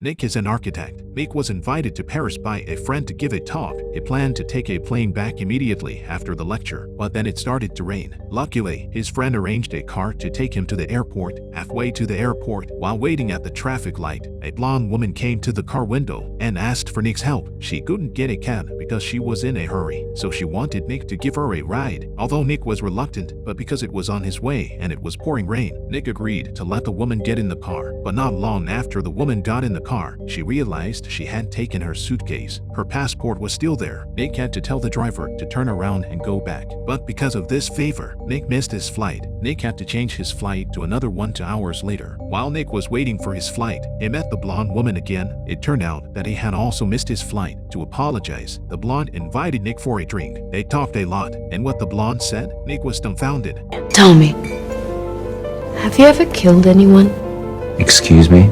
Nick is an architect. Nick was invited to Paris by a friend to give a talk. He planned to take a plane back immediately after the lecture, but then it started to rain. Luckily, his friend arranged a car to take him to the airport. Halfway to the airport, while waiting at the traffic light, a blonde woman came to the car window and asked for Nick's help. She couldn't get a cab because she was in a hurry, so she wanted Nick to give her a ride. Although Nick was reluctant, but because it was on his way and it was pouring rain, Nick agreed to let the woman get in the car. But not long after the woman got in the car, she realized she had taken her suitcase. Her passport was still there. Nick had to tell the driver to turn around and go back. But because of this favor, Nick missed his flight. Nick had to change his flight to another 2 hours later. While Nick was waiting for his flight, he met the blonde woman again. It turned out that he had also missed his flight. To apologize, the blonde invited Nick for a drink. They talked a lot, and what the blonde said, Nick was dumbfounded. Tell me, have you ever killed anyone? Excuse me?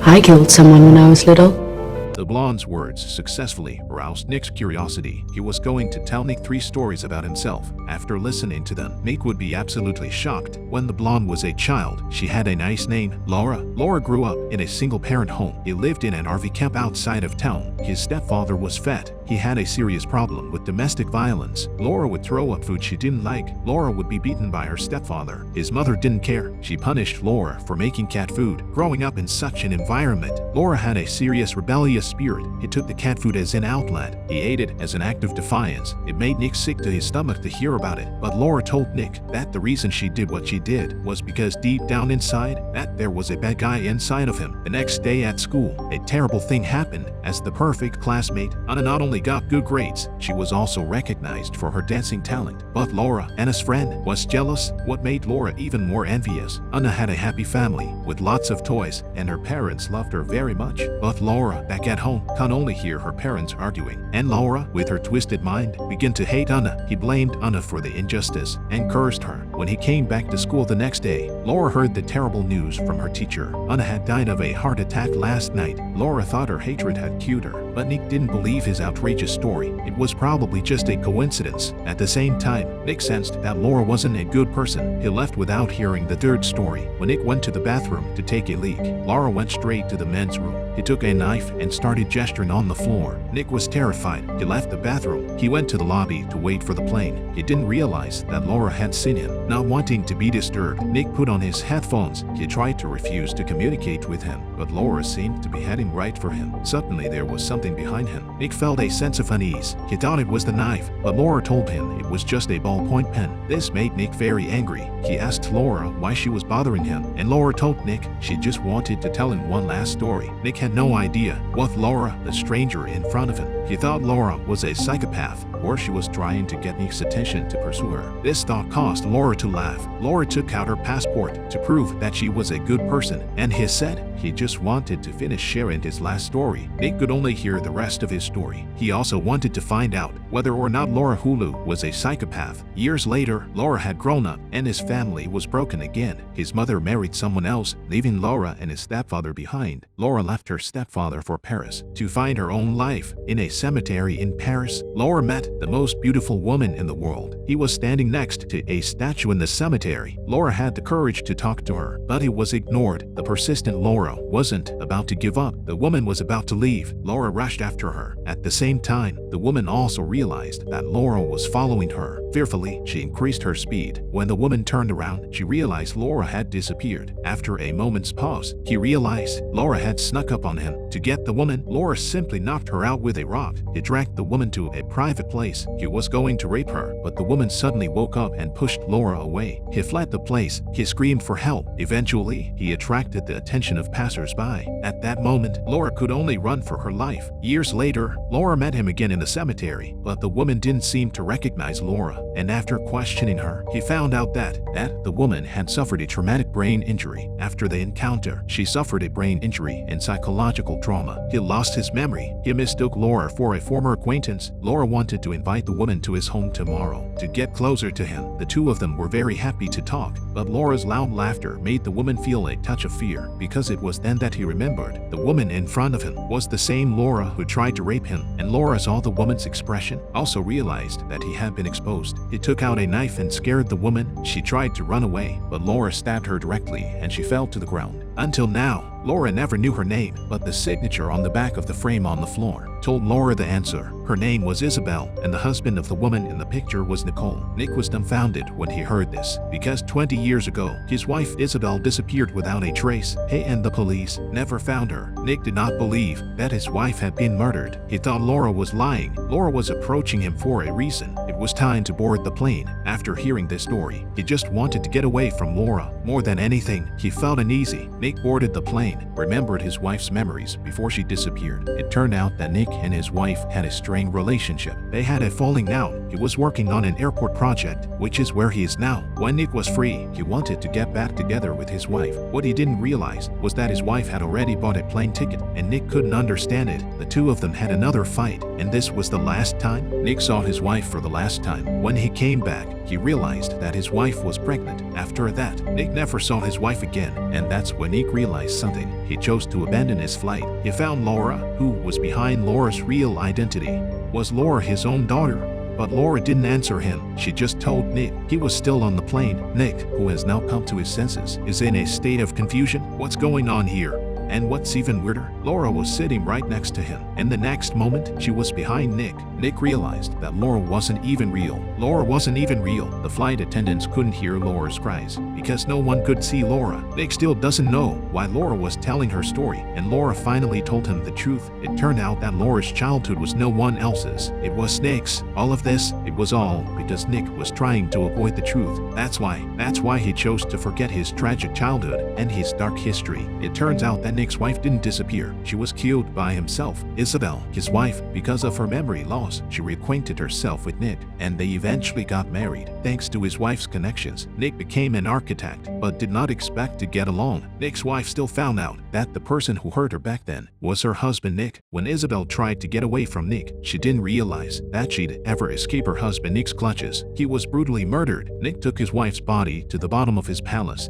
I killed someone when I was little. The blonde's words successfully aroused Nick's curiosity. He was going to tell Nick 3 stories about himself. After listening to them, Nick would be absolutely shocked. When the blonde was a child, she had a nice name, Laura. Laura grew up in a single-parent home. He lived in an RV camp outside of town. His stepfather was fat. He had a serious problem with domestic violence. Laura would throw up food she didn't like. Laura would be beaten by her stepfather. His mother didn't care. She punished Laura for making cat food. Growing up in such an environment, Laura had a serious rebellious spirit. He took the cat food as an outlet. He ate it as an act of defiance. It made Nick sick to his stomach to hear about it. But Laura told Nick that the reason she did what she did was because deep down inside, that there was a bad guy inside of him. The next day at school, a terrible thing happened. As the perfect classmate, Anna not only got good grades, she was also recognized for her dancing talent. But Laura, Anna's friend, was jealous. What made Laura even more envious? Anna had a happy family with lots of toys, and her parents loved her very much. But Laura, back at home, can only hear her parents arguing. And Laura, with her twisted mind, began to hate Anna. He blamed Anna for the injustice and cursed her. When he came back to school the next day, Laura heard the terrible news from her teacher. Anna had died of a heart attack last night. Laura thought her hatred had cured her, but Nick didn't believe his outrageous story. It was probably just a coincidence. At the same time, Nick sensed that Laura wasn't a good person. He left without hearing the 3rd story. When Nick went to the bathroom to take a leak, Laura went straight to the men's room. He took a knife and started gesturing on the floor. Nick was terrified. He left the bathroom. He went to the lobby to wait for the plane. He didn't realize that Laura had seen him. Not wanting to be disturbed, Nick put on his headphones. He tried to refuse to communicate with him, but Laura seemed to be heading right for him. Suddenly there was something behind him. Nick felt a sense of unease. He thought it was the knife, but Laura told him it was just a ballpoint pen. This made Nick very angry. He asked Laura why she was bothering him, and Laura told Nick she just wanted to tell him one last story. Nick had no idea what Laura, the stranger in front of him. He thought Laura was a psychopath, or she was trying to get Nick's attention to pursue her. This thought caused Laura to laugh. Laura took out her passport to prove that she was a good person, and he said he just wanted to finish sharing his last story. Nick could only hear the rest of his story. He also wanted to find out whether or not Laura Hulu was a psychopath. Years later, Laura had grown up, and his family was broken again. His mother married someone else, leaving Laura and his stepfather behind. Laura left her stepfather for Paris to find her own life. In a cemetery in Paris, Laura met the most beautiful woman in the world. He was standing next to a statue in the cemetery. Laura had the courage to talk to her, but it was ignored. The persistent Laura wasn't about to give up. The woman was about to leave. Laura rushed after her. At the same time, the woman also realized that Laura was following her. Fearfully, she increased her speed. When the woman turned around, she realized Laura had disappeared. After a moment's pause, he realized Laura had snuck up on him. To get the woman, Laura simply knocked her out with a rock. He dragged the woman to a private place. He was going to rape her, but the woman suddenly woke up and pushed Laura away. He fled the place. He screamed for help. Eventually, he attracted the attention of passers-by. At that moment, Laura could only run for her life. Years later, Laura met him again in the cemetery, but the woman didn't seem to recognize Laura. And after questioning her, he found out that the woman had suffered a traumatic brain injury. After the encounter, she suffered a brain injury and psychological trauma. He lost his memory. He mistook Laura for a former acquaintance. Laura wanted to invite the woman to his home tomorrow to get closer to him. The two of them were very happy to talk, but Laura's loud laughter made the woman feel a touch of fear, because it was then that he remembered the woman in front of him was the same Laura who tried to rape him. And Laura saw the woman's expression, also realized that he had been exposed. He took out a knife and scared the woman. She tried to run away, but Laura stabbed her directly and she fell to the ground. Until now, Laura never knew her name, but the signature on the back of the frame on the floor told Laura the answer. Her name was Isabel, and the husband of the woman in the picture was Nicole. Nick was dumbfounded when he heard this, because 20 years ago, his wife Isabel disappeared without a trace. He and the police never found her. Nick did not believe that his wife had been murdered. He thought Laura was lying. Laura was approaching him for a reason. It was time to board the plane. After hearing this story, he just wanted to get away from Laura. More than anything, he felt uneasy. Nick boarded the plane, remembered his wife's memories before she disappeared. It turned out that Nick and his wife had a strained relationship. They had a falling out. He was working on an airport project, which is where he is now. When Nick was free, he wanted to get back together with his wife. What he didn't realize was that his wife had already bought a plane ticket, and Nick couldn't understand it. The two of them had another fight, and this was the last time Nick saw his wife for the last time. When he came back, he realized that his wife was pregnant. After that, Nick never saw his wife again, and that's when Nick realized something. He chose to abandon his flight. He found Laura, who was behind Laura's real identity. Was Laura his own daughter? But Laura didn't answer him. She just told Nick he was still on the plane. Nick, who has now come to his senses, is in a state of confusion. What's going on here? And what's even weirder, Laura was sitting right next to him, and the next moment, she was behind Nick. Nick realized that Laura wasn't even real. Laura wasn't even real. The flight attendants couldn't hear Laura's cries because no one could see Laura. Nick still doesn't know why Laura was telling her story, and Laura finally told him the truth. It turned out that Laura's childhood was no one else's. It was Nick's. All of this, it was all because Nick was trying to avoid the truth. That's why he chose to forget his tragic childhood and his dark history. It turns out that Nick's wife didn't disappear. She was killed by himself. Isabel, his wife, because of her memory loss, she reacquainted herself with Nick, and they eventually got married. Thanks to his wife's connections, Nick became an architect, but did not expect to get along. Nick's wife still found out that the person who hurt her back then was her husband Nick. When Isabel tried to get away from Nick, she didn't realize that she'd ever escape her husband Nick's clutches. He was brutally murdered. Nick took his wife's body to the bottom of his palace.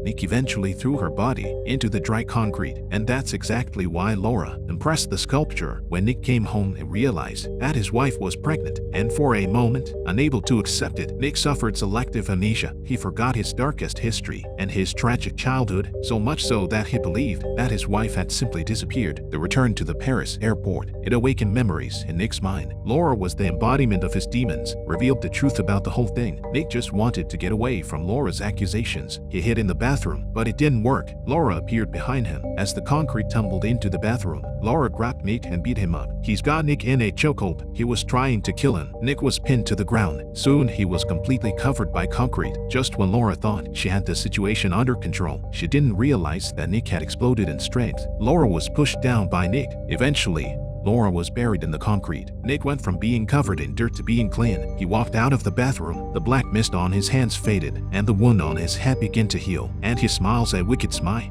Nick eventually threw her body into the dry concrete, and that's exactly why Laura impressed the sculpture. When Nick came home and realized that his wife was pregnant, and for a moment, unable to accept it, Nick suffered selective amnesia. He forgot his darkest history and his tragic childhood, so much so that he believed that his wife had simply disappeared. The return to the Paris airport, it awakened memories in Nick's mind. Laura was the embodiment of his demons, revealed the truth about the whole thing. Nick just wanted to get away from Laura's accusations. He hid in the bathroom, but it didn't work. Laura appeared behind him. As the concrete tumbled into the bathroom, Laura grabbed Nick and beat him up. He's got Nick in a chokehold. He was trying to kill him. Nick was pinned to the ground. Soon he was completely covered by concrete. Just when Laura thought she had the situation under control, she didn't realize that Nick had exploded in strength. Laura was pushed down by Nick. Eventually, Laura was buried in the concrete. Nick went from being covered in dirt to being clean. He walked out of the bathroom. The black mist on his hands faded, and the wound on his head began to heal, and he smiles a wicked smile.